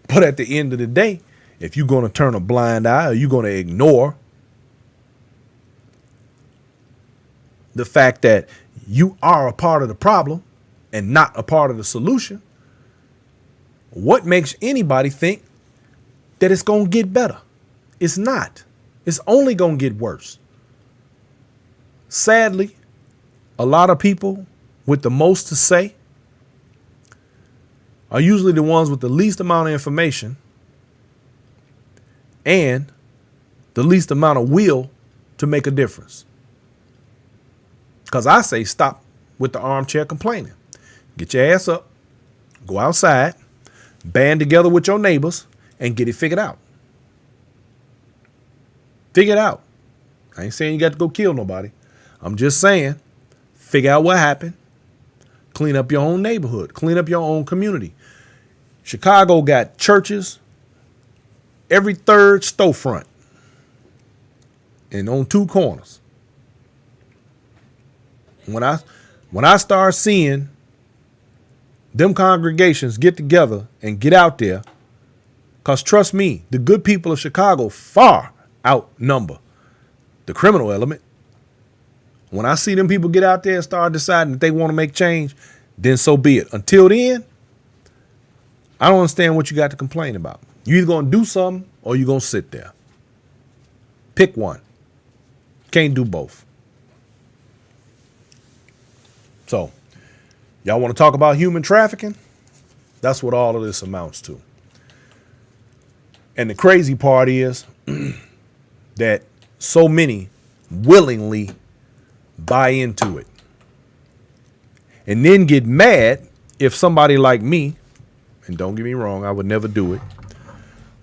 But at the end of the day, if you're going to turn a blind eye or you're going to ignore the fact that you are a part of the problem and not a part of the solution, what makes anybody think that it's going to get better? It's not. It's only going to get worse. Sadly, a lot of people with the most to say are usually the ones with the least amount of information and the least amount of will to make a difference. Because I say stop with the armchair complaining. Get your ass up, go outside, band together with your neighbors, and get it figured out. Figure it out. I ain't saying you got to go kill nobody. I'm just saying figure out what happened. Clean up your own neighborhood. Clean up your own community. Chicago got churches every third storefront and on 2 corners. When I start seeing them congregations get together and get out there, because trust me, the good people of Chicago far outnumber the criminal element. When I see them people get out there and start deciding that they want to make change, then so be it. Until then, I don't understand what you got to complain about. You either going to do something or you're going to sit there. Pick one. Can't do both. So, y'all want to talk about human trafficking? That's what all of this amounts to. And the crazy part is that so many willingly buy into it and then get mad if somebody like me, and don't get me wrong, I would never do it,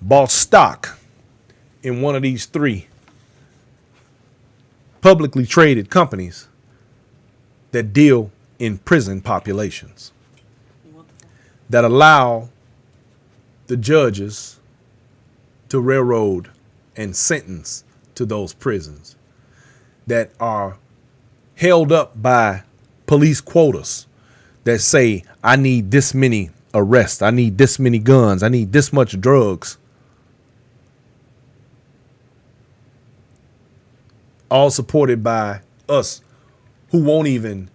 bought stock in one of these 3 publicly traded companies that deal in prison populations, that allow the judges to railroad and sentence to those prisons, that are held up by police quotas that say, I need this many arrests, I need this many guns, I need this much drugs. All supported by us who won't even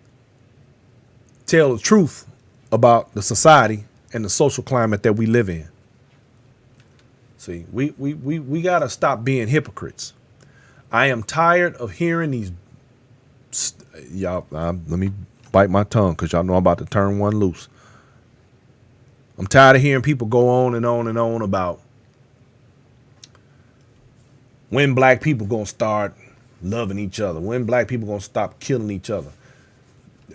tell the truth about the society and the social climate that we live in. See, we got to stop being hypocrites. I am tired of hearing these. Y'all, let me bite my tongue because y'all know I'm about to turn one loose. I'm tired of hearing people go on and on and on about when black people gonna start loving each other, when black people gonna stop killing each other.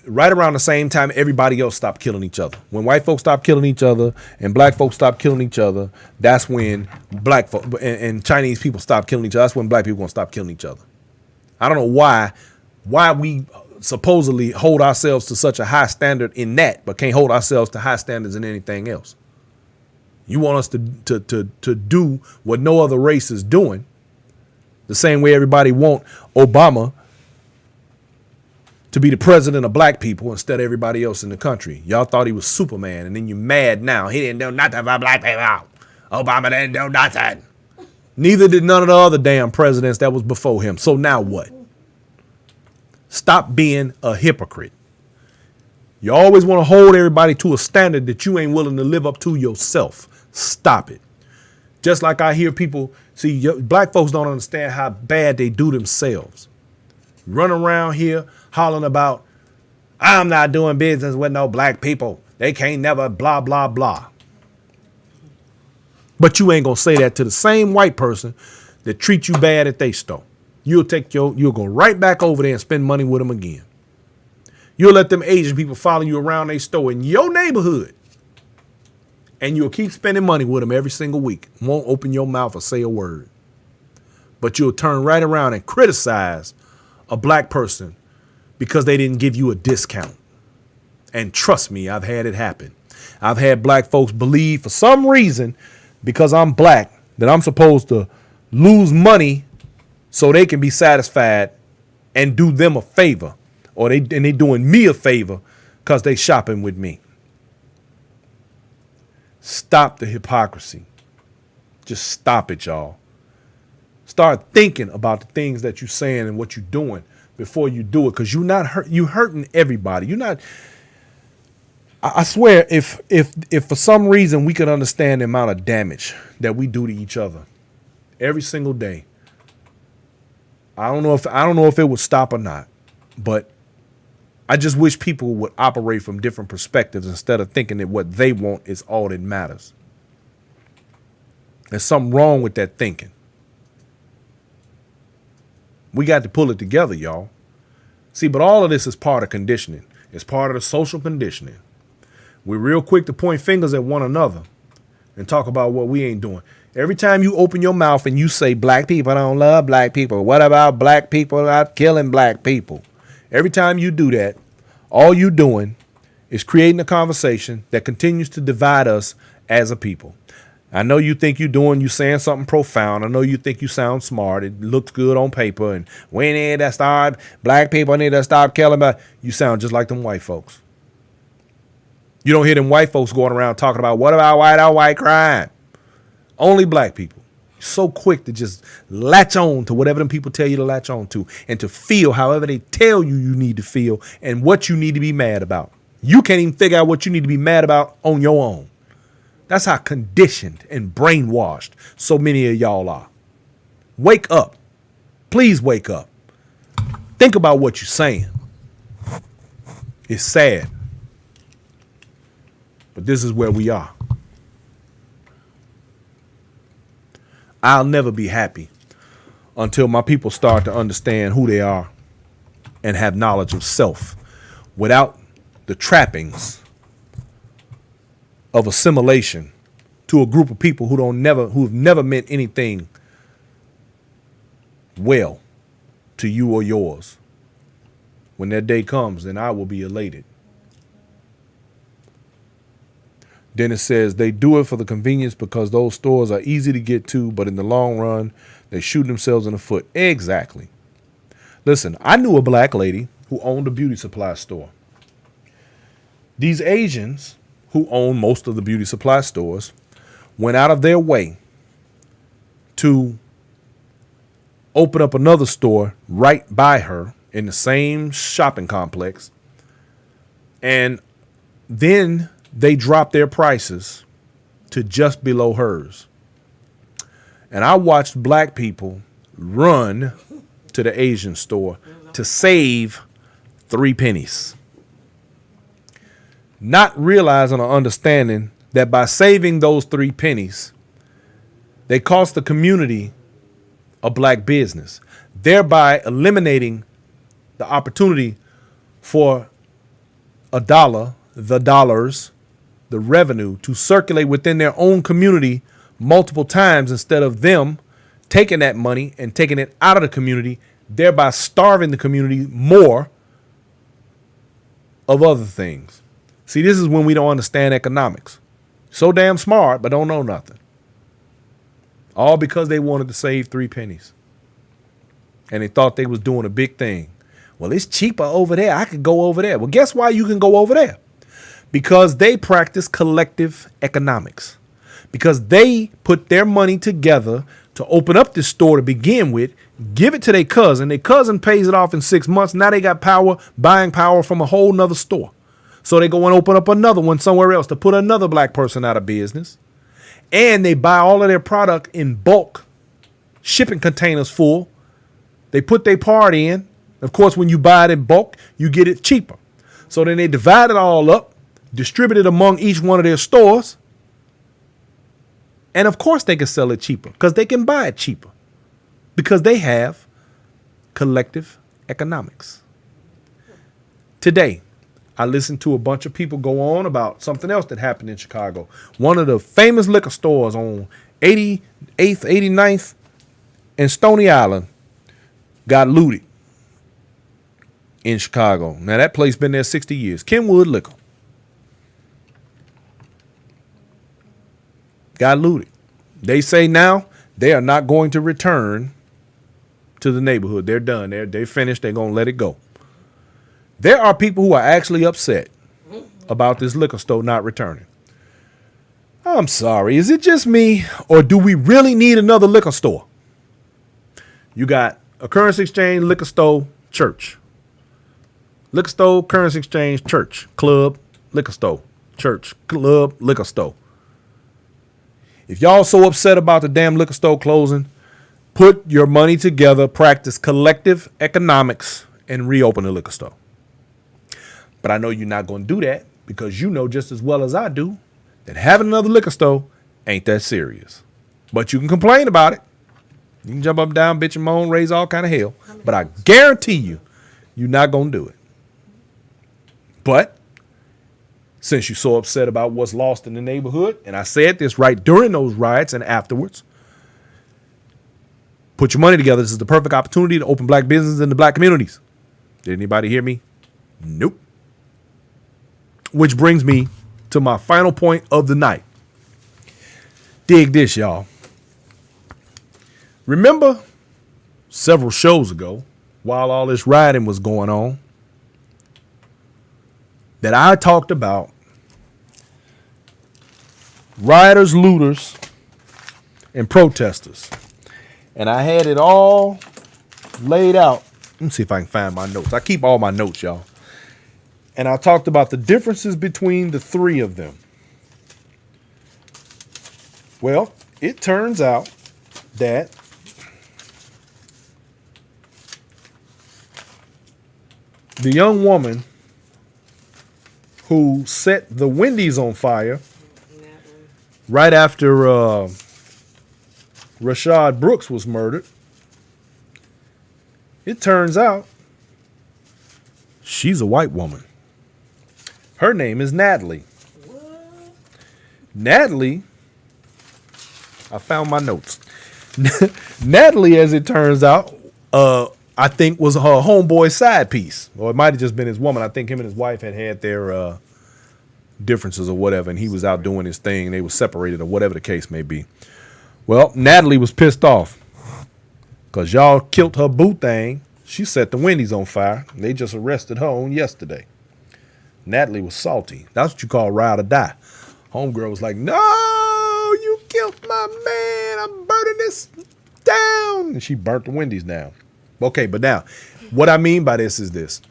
Right around the same time everybody else stopped killing each other. When white folks stopped killing each other and black folks stopped killing each other, that's when black folk and Chinese people stopped killing each other. That's when black people gonna stop killing each other. I don't know why we supposedly hold ourselves to such a high standard in that, but can't hold ourselves to high standards in anything else. You want us to do what no other race is doing, the same way everybody want Obama to be the president of black people instead of everybody else in the country. Y'all thought he was Superman, and then you're mad now. He didn't do nothing for black people. Obama didn't do nothing. Neither did none of the other damn presidents that was before him. So now what? Stop being a hypocrite. You always want to hold everybody to a standard that you ain't willing to live up to yourself. Stop it. Just like I hear people, black folks don't understand how bad they do themselves. Run around here hollering about, I'm not doing business with no black people. They can't never blah, blah, blah. But you ain't going to say that to the same white person that treats you bad at they store. You'll go right back over there and spend money with them again. You'll let them Asian people follow you around their store in your neighborhood. And you'll keep spending money with them every single week. Won't open your mouth or say a word. But you'll turn right around and criticize a black person because they didn't give you a discount. And trust me, I've had it happen. I've had black folks believe for some reason, because I'm black, that I'm supposed to lose money so they can be satisfied and do them a favor. Or they doing me a favor because they shopping with me. Stop the hypocrisy. Just stop it, y'all. Start thinking about the things that you're saying and what you're doing before you do it, because you hurting everybody. You're not. I swear, if for some reason we could understand the amount of damage that we do to each other every single day, I don't know if it would stop or not, but I just wish people would operate from different perspectives instead of thinking that what they want is all that matters. There's something wrong with that thinking. We got to pull it together, y'all. See, but all of this is part of conditioning. It's part of the social conditioning. We're real quick to point fingers at one another and talk about what we ain't doing. Every time you open your mouth and you say black people don't love black people, what about black people not killing black people? Every time you do that, all you doing is creating a conversation that continues to divide us as a people. I know you think you saying something profound. I know you think you sound smart. It looks good on paper. And we need to start, black people need to stop killing. But you sound just like them white folks. You don't hear them white folks going around talking about what about white on white crime? Only black people. So quick to just latch on to whatever them people tell you to latch on to and to feel however they tell you need to feel and what you need to be mad about. You can't even figure out what you need to be mad about on your own. That's how conditioned and brainwashed so many of y'all are. Wake up. Please wake up. Think about what you're saying. It's sad. But this is where we are. I'll never be happy until my people start to understand who they are and have knowledge of self without the trappings of assimilation to a group of people who've never meant anything well to you or yours. When that day comes, then I will be elated. Then it says they do it for the convenience because those stores are easy to get to, but in the long run, they shoot themselves in the foot. Exactly. Listen, I knew a black lady who owned a beauty supply store. These Asians who own most of the beauty supply stores went out of their way to open up another store right by her in the same shopping complex. And then they dropped their prices to just below hers. And I watched black people run to the Asian store to save 3 pennies. Not realizing or understanding that by saving those 3 pennies, they cost the community a black business, thereby eliminating the opportunity for the dollars, the revenue to circulate within their own community multiple times instead of them taking that money and taking it out of the community, thereby starving the community more of other things. See, this is when we don't understand economics. So damn smart, but don't know nothing. All because they wanted to save 3 pennies. And they thought they was doing a big thing. Well, it's cheaper over there. I could go over there. Well, guess why you can go over there? Because they practice collective economics. Because they put their money together to open up this store to begin with, give it to their cousin. Their cousin pays it off in 6 months. Now they got power, buying power from a whole nother store. So they go and open up another one somewhere else to put another black person out of business. And they buy all of their product in bulk, shipping containers full. They put their part in. Of course, when you buy it in bulk, you get it cheaper. So then they divide it all up, distribute it among each one of their stores. And of course they can sell it cheaper because they can buy it cheaper because they have collective economics. Today, I listened to a bunch of people go on about something else that happened in Chicago. One of the famous liquor stores on 88th, 89th and Stony Island got looted in Chicago. Now that place been there 60 years. Kenwood Liquor. Got looted. They say now they are not going to return to the neighborhood. They're done. They're finished. They're going to let it go. There are people who are actually upset about this liquor store not returning. I'm sorry. Is it just me or do we really need another liquor store? You got a currency exchange, liquor store, church. Liquor store, currency exchange, church, club, liquor store, church, club, liquor store. If y'all so upset about the damn liquor store closing, put your money together, practice collective economics, and reopen the liquor store. But I know you're not going to do that because you know just as well as I do that having another liquor store ain't that serious. But you can complain about it. You can jump up and down, bitch and moan, raise all kind of hell. But I guarantee you, you're not going to do it. But since you're so upset about what's lost in the neighborhood, and I said this right during those riots and afterwards, put your money together. This is the perfect opportunity to open black businesses in the black communities. Did anybody hear me? Nope. Which brings me to my final point of the night. Dig this, y'all. Remember several shows ago, while all this rioting was going on, that I talked about rioters, looters, and protesters. And I had it all laid out. Let me see if I can find my notes. I keep all my notes, y'all. And I talked about the differences between the 3 of them. Well, it turns out that the young woman who set the Wendy's on fire right after Rashad Brooks was murdered, it turns out she's a white woman. Her name is Natalie. What? Natalie, I found my notes. Natalie, as it turns out, I think was her homeboy's side piece. Or it might have just been his woman. I think him and his wife had their differences or whatever, and he was out doing his thing, and they were separated or whatever the case may be. Well, Natalie was pissed off because y'all killed her boo thing. She set the Wendy's on fire. They just arrested her on yesterday. Natalie was salty. That's what you call ride or die. Homegirl was like, no, you killed my man. I'm burning this down. And she burnt the Wendy's down. Okay, but now, what I mean by this is this.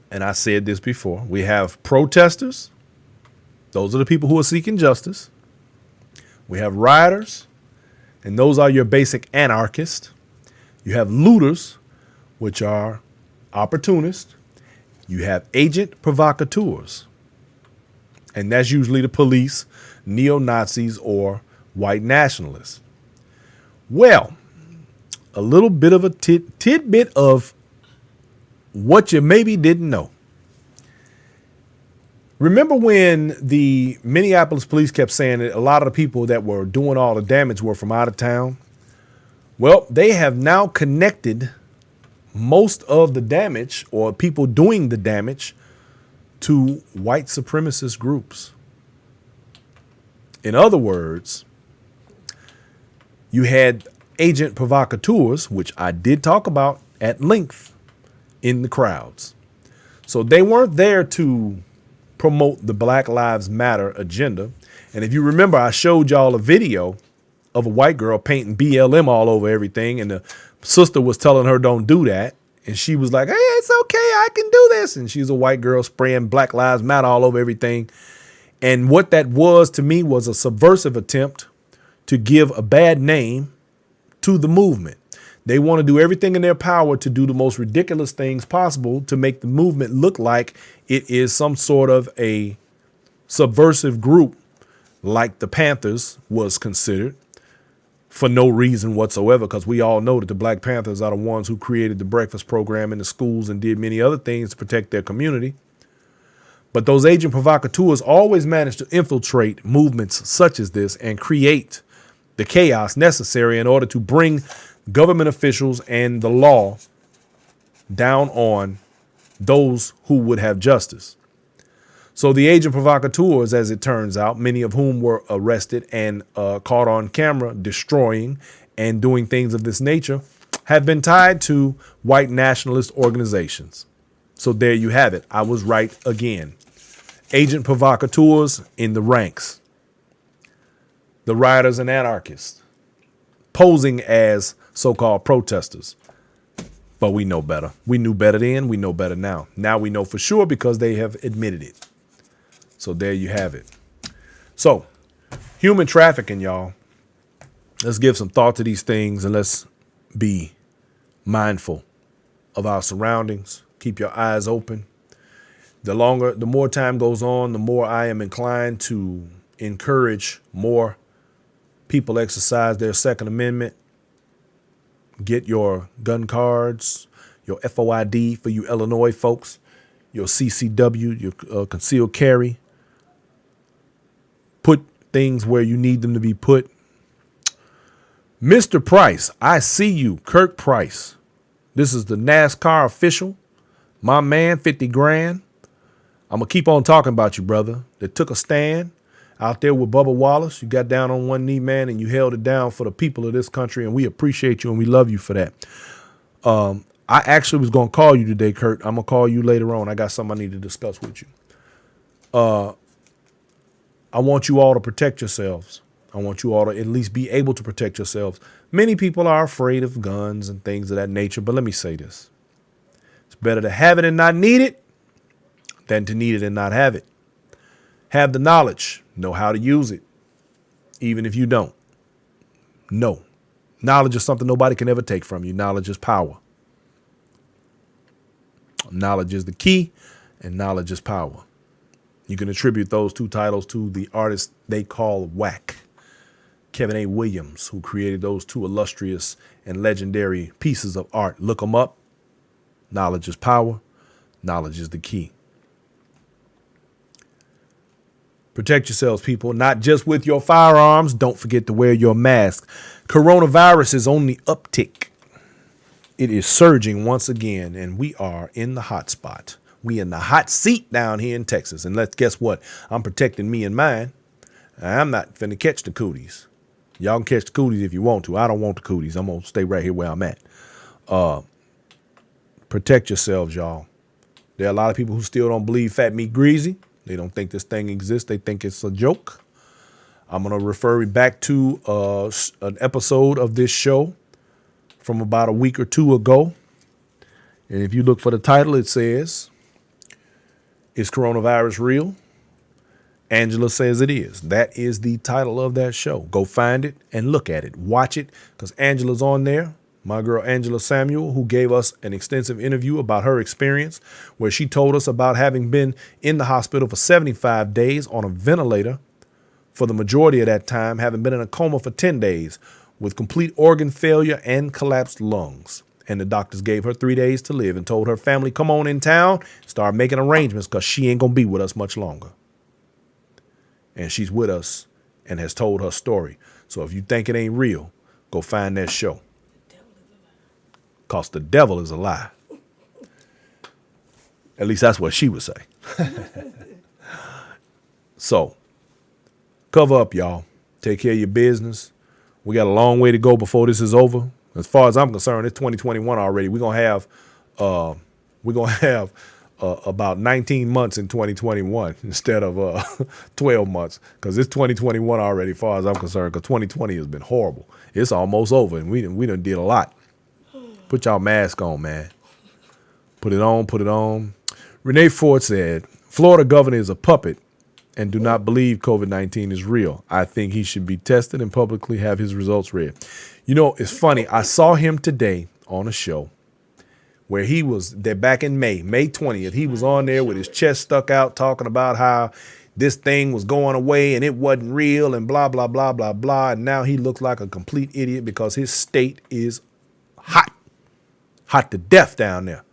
And I said this before. We have protesters. Those are the people who are seeking justice. We have rioters. And those are your basic anarchists. You have looters, which are opportunists. You have agent provocateurs. And that's usually the police, neo-Nazis, or white nationalists. Well, a little bit of a tidbit of what you maybe didn't know. Remember when the Minneapolis police kept saying that a lot of the people that were doing all the damage were from out of town? Well, they have now connected most of the damage, or people doing the damage, to white supremacist groups. In other words, you had agent provocateurs, which I did talk about at length, in the crowds. So they weren't there to promote the Black Lives Matter agenda. And if you remember, I showed y'all a video of a white girl painting BLM all over everything. And the sister was telling her, don't do that. And she was like, hey, it's okay, I can do this. And she's a white girl spraying Black Lives Matter all over everything. And what that was to me was a subversive attempt to give a bad name to the movement. They want to do everything in their power to do the most ridiculous things possible to make the movement look like it is some sort of a subversive group, like the Panthers was considered, for no reason whatsoever, because we all know that the Black Panthers are the ones who created the breakfast program in the schools and did many other things to protect their community. But those agent provocateurs always manage to infiltrate movements such as this and create the chaos necessary in order to bring government officials and the law down on those who would have justice. So the agent provocateurs, as it turns out, many of whom were arrested and caught on camera destroying and doing things of this nature, have been tied to white nationalist organizations. So there you have it. I was right again. Agent provocateurs in the ranks. The rioters and anarchists posing as so-called protesters. But we know better. We knew better then. We know better now. Now we know for sure because they have admitted it. So there you have it. So human trafficking, y'all. Let's give some thought to these things and let's be mindful of our surroundings. Keep your eyes open. The more time goes on, the more I am inclined to encourage more people exercise their Second Amendment. Get your gun cards, your FOID for you Illinois folks, your CCW, your concealed carry. Put things where you need them to be put. Mr. Price, I see you, Kirk Price. This is the NASCAR official. My man, 50 grand. I'm going to keep on talking about you, brother. That took a stand out there with Bubba Wallace. You got down on one knee, man, and you held it down for the people of this country, and we appreciate you and we love you for that. I actually was going to call you today, Kurt. I'm going to call you later on. I got something I need to discuss with you. I want you all to protect yourselves. I want you all to at least be able to protect yourselves. Many people are afraid of guns and things of that nature, but let me say this. It's better to have it and not need it than to need it and not have it. Have the knowledge, know how to use it, even if you don't. No. Knowledge is something nobody can ever take from you. Knowledge is power. Knowledge is the key, and knowledge is power. You can attribute those two titles to the artist they call Whack, Kevin A. Williams, who created those two illustrious and legendary pieces of art. Look them up. Knowledge is power. Knowledge is the key. Protect yourselves, people, not just with your firearms. Don't forget to wear your mask. Coronavirus is on the uptick. It is surging once again, and we are in the hot spot. We in the hot seat down here in Texas. And let's guess what? I'm protecting me and mine. I'm not finna catch the cooties. Y'all can catch the cooties if you want to. I don't want the cooties. I'm going to stay right here where I'm at. Protect yourselves, y'all. There are a lot of people who still don't believe fat meat greasy. They don't think this thing exists. They think it's a joke. I'm going to refer you back to an episode of this show from about a week or two ago. And if you look for the title, it says, "Is coronavirus real?" Angela Says It Is. That is the title of that show. Go find it and look at it. Watch it, because Angela's on there. My girl Angela Samuel, who gave us an extensive interview about her experience, where she told us about having been in the hospital for 75 days on a ventilator for the majority of that time, having been in a coma for 10 days with complete organ failure and collapsed lungs. And the doctors gave her 3 days to live and told her family, come on in town, start making arrangements, because she ain't going to be with us much longer. And she's with us and has told her story. So if you think it ain't real, go find that show. Because the devil is a lie. At least that's what she would say. So, cover up, y'all. Take care of your business. We got a long way to go before this is over. As far as I'm concerned, it's 2021 already. We're gonna have about 19 months in 2021 instead of 12 months, because it's 2021 already, as far as I'm concerned. Because 2020 has been horrible. It's almost over, and we done did a lot. Put y'all mask on, man. Put it on. Put it on. Renee Ford said, Florida governor is a puppet and do not believe COVID-19 is real. I think he should be tested and publicly have his results read. You know, it's funny. I saw him today on a show where he was there back in May 20th. He was on there with his chest stuck out talking about how this thing was going away and it wasn't real and blah, blah, blah, blah, blah. And now he looks like a complete idiot because his state is hot to death down there.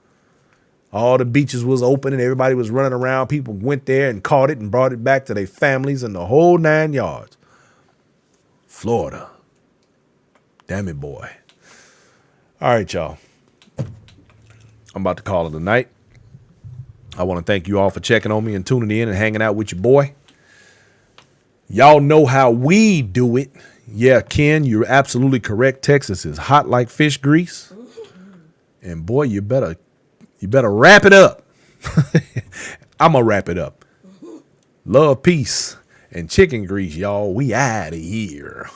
All the beaches was open and everybody was running around. People went there and caught it and brought it back to their families and the whole 9 yards. Florida. Damn it, boy. All right, y'all. I'm about to call it a night. I want to thank you all for checking on me and tuning in and hanging out with your boy. Y'all know how we do it. Yeah, Ken, you're absolutely correct. Texas is hot like fish grease. And boy, you better wrap it up. I'm going to wrap it up. Love, peace, and chicken grease, y'all. We out of here.